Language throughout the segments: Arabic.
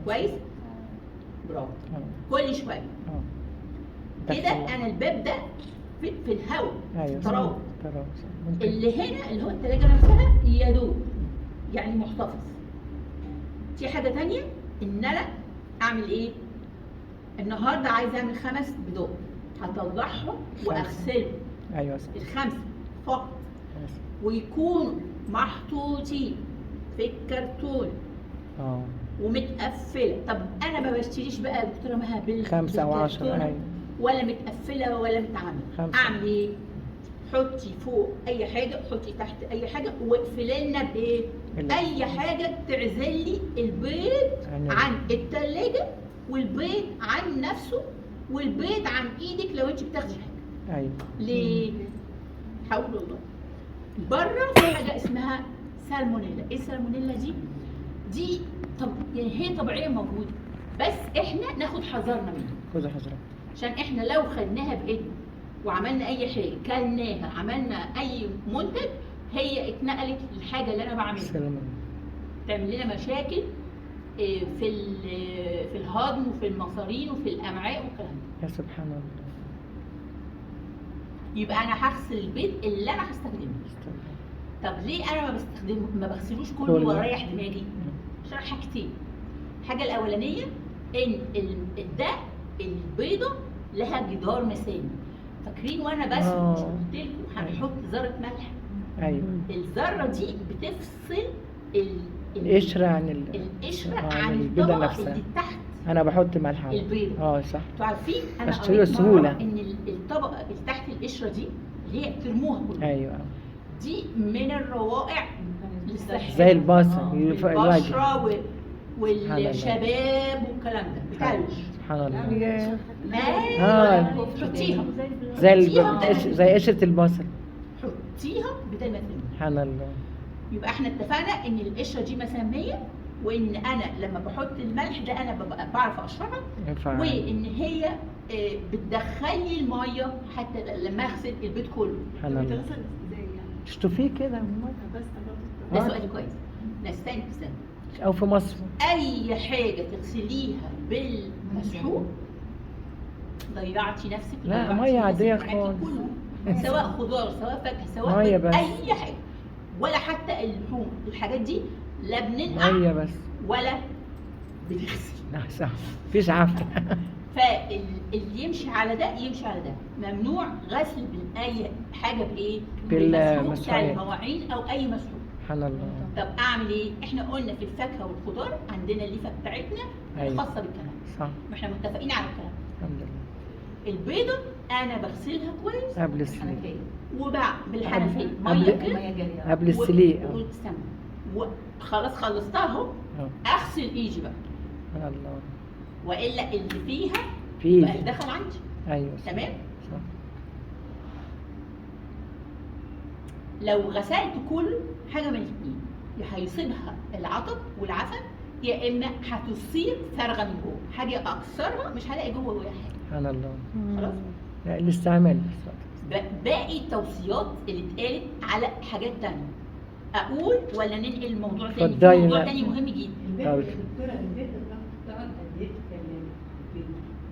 كويس؟ برافو. كل شويه كده انا الباب ده في الهواء. ايوه تراوح. ممكن. اللي هنا اللي هو التلاجة نفسها يا دوب يعني محتفظ. في حاجة تانية ان انا اعمل ايه؟ النهارده عايزه اعمل 5 بيضات، هطلعهم واغسلهم. ايوه صح. ال5 فقط، ويكونوا محطوطين في الكرتون ومتقفله. طب انا ما بشتريش بقى يا دكتوره مها 5 أو 10 أيوة. ولا متقفله ولا متعامله. اعمل ايه؟ حطي فوق اي حاجه، حطي تحت اي حاجه، واقفلي لنا بايه؟ اي حاجه تعزل لي البيض عن الثلاجه، والبيض عن نفسه، والبيض عن ايدك لو انت بتاخدي حاجه. ايوه. ليه؟ حول الله. بره في حاجه اسمها سالمونيلا. ايه السالمونيلا دي؟ دي يعني هي طبيعيه موجوده، بس احنا ناخد حذرنا منها. خدوا حذرك. عشان احنا لو خدناها بايدنا وعملنا اي حاجه، كلناها، عملنا اي منتج، هي اتنقلت للحاجه اللي انا بعملها، تعمل لنا مشاكل في الهضم وفي المصارين وفي الامعاء والكلام يا ده. سبحان الله. يبقى انا هغسل البيض اللي انا هستخدمه. طب ليه انا ما بغسلوش كله واريح دماغي؟ عشان حاجتين. الحاجه الاولانيه ان ده البيضه لها جدار مسامي. فاكرين وانا بس قلت لكم هنحط ذره ملح؟ ايوه. الذره دي بتفصل القشره عن عن البيضه نفسها اللي تحت. انا بحط ملح على البيضه. صح. انتوا عارفين انا اشتري السهوله ان الطبقه اللي تحت القشره دي اللي هي بترموها كلها. ايوه. دي من الروائع للصحه، زي البصل البشره والشباب والكلام ده بتاع سبحان الله. حطيها زي قشره البصل، حطيها بدل ما ترميها. سبحان الله. يبقى احنا اتفقنا ان القشره دي مسميه، وان انا لما بحط الملح ده انا ببقى بعرف اشربها، وان هي بتدخل لي الميه حتى لما اغسل البيت كله. بتغسل ازاي يعني؟ تشطفيه كده بس. ده سؤال كويس. نستنى او في مصر اي حاجه تغسليها بالمسحوق ضيعتي نفسك. لا ميه عاديه خالص، سواء خضار سواء فاكهه سواء اي حاجه، ولا حتى اللحوم. الحاجات دي لا بننقع ميه بس ولا بنغسل. لا صح، مفيش عفن. فاللي يمشي على ده يمشي على ده. ممنوع غسل باي حاجه بايه؟ بالمسحوق بتاع المواعين او اي مسحوق. سبحان الله. طب اعمل ايه؟ احنا قلنا في الفاكهه والخضار عندنا الليفه بتاعتنا الخاصه بالكلام. صح. احنا متفقين على الكلام. الحمد لله. البيضه انا بغسلها كويس قبل السليق، وبعد بالحنفيه ميه كده قبل السليق. خلاص خلصتها اهو. اغسل ايدي بقى. سبحان الله. والا اللي فيها بقى دخل عندي. ايوه تمام. صح. لو غسلت كل حاجه من الاثنين، يا هيصيبها العطب والعفن، يا اما هتصيب فارغه من جوه، حاجه اكسرها مش هلاقي جوه ولا حاجه. سبحان الله. خلاص. لا الاستعمال. باقي التوصيات اللي اتقالت على حاجات تانية اقول ولا ننقل الموضوع تاني؟ موضوع تاني مهم جدا.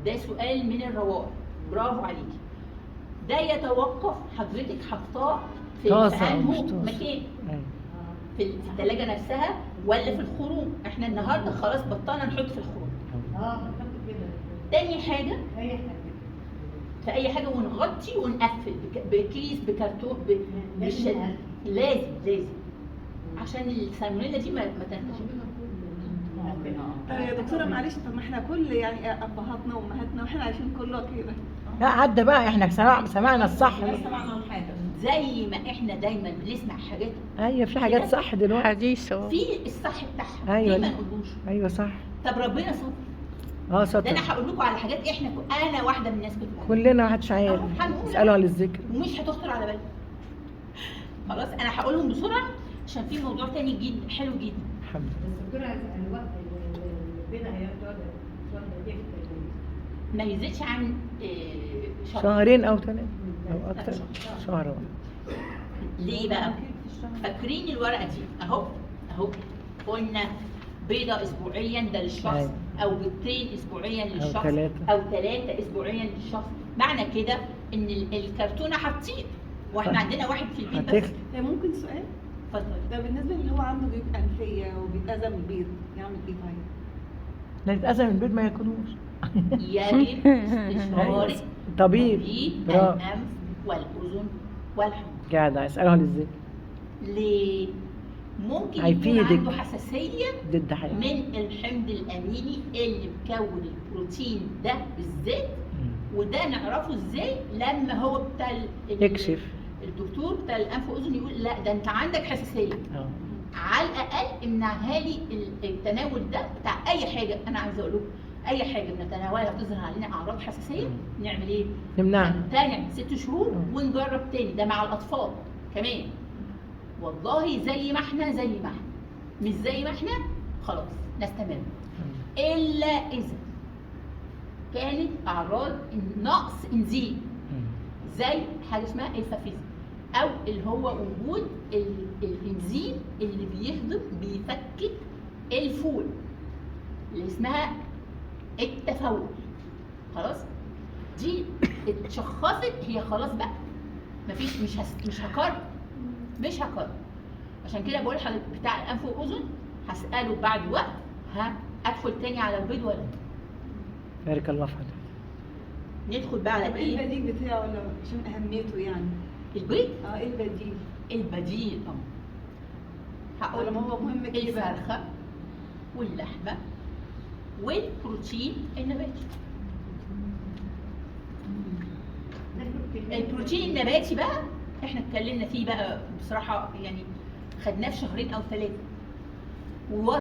ده سؤال من الروائع، برافو عليكي. ده يتوقف حضرتك حطاه في انه مكان، في الثلاجه نفسها ولا في الخروم. احنا النهارده خلاص بطلنا نحط في الخروم. تاني حاجه في اي حاجه ونغطي ونقفل بكيس بكرتون بالشد. لازم عشان السالمونيلا دي ما تنتشرش. يا دكتوره معلش، طب ما احنا كل يعني ابهاتنا وامهاتنا واحنا عايشين كله كده. لا عدى بقى، احنا سمعنا الصح. سمعنا الحاجه زي ما احنا دايما بنسمع حاجات. ايوه في حاجات صح دلوقتي حديثه، في الصح بتاعها. ايوه ما نقولوش. ايوه صح. طب ربنا ستر. ستر. ده انا هقول لكم على حاجات انا واحده من الناس كنت كلنا ما حدش عارف. اسالوا على الذكر ومش هتخطر على بالك. خلاص انا هقولهم بسرعه عشان في موضوع تاني جدا حلو جدا. الحمد لله. بس الدكتوره الوقت البيضه هيقعد ما يزيدش عن شهرين او 3 او اكتر. شهر واحد. ليه بقى؟ فاكرين الورقه دي اهو قلنا بيضه اسبوعيا ده للشخص، أيوة. او بيضتين اسبوعيا للشخص، ثلاثة. او 3 اسبوعيا للشخص. معنى كده ان الكرتونه هتطير، واحنا صح. عندنا واحد في البيت بس. هتخلق. ممكن سؤال؟ اتفضل. ده بالنسبه اللي هو عنده جيوب انفيه وبيتاذى من البيض يعمل ايه طيب؟ لا يتأذى من البيت ما ياكلوش. يجب استشارة طبيب. برافو. الأنف والأذن والحنجرة. قاعدة اسألهم ازاي ليه؟ ممكن يكون هيفيدك. عنده حساسية ضد حاجة. من الحمض الأميني اللي مكون البروتين ده بالذات، وده نعرفه ازاي لما هو بتاع يكشف. الدكتور بتاع الأنف وأذن يقول لا ده أنت عندك حساسية، اه على الأقل امنعها لي التناول ده بتاع أي حاجة. أنا عايزة أقول لكم أي حاجة بنتناولها بتظهر علينا أعراض حساسية نعمل إيه؟ نمنعها. نمتنع 6 شهور ونجرب تاني. ده مع الأطفال كمان. والله زي ما احنا مش زي ما احنا خلاص نستمر، إلا إذا كانت أعراض نقص إنزيم زي حاجة اسمها الفافيزم، أو اللي هو وجود الإنزيم اللي بيفكك الفول اللي اسمها التفول. خلاص دي اتشخصت، هي خلاص بقى مفيش، مش هكرر. عشان كده بقول لحضرتك بتاع الانف والاذن هساله بعد وقت ادخل تاني على البيض ولا لا. بارك الله في حضرتك. ندخل بقى على طب ايه ايه؟ البديل بتاعه ولا عشان اهميته يعني؟ البيض. ايه البديل؟ البديل هقول ولا ما هو مهم كده؟ الفرخه واللحمه والبروتين النباتي. البروتين النباتي بقى احنا اتكلمنا فيه بقى بصراحه، يعني خدناه في 2 أو 3 شهور.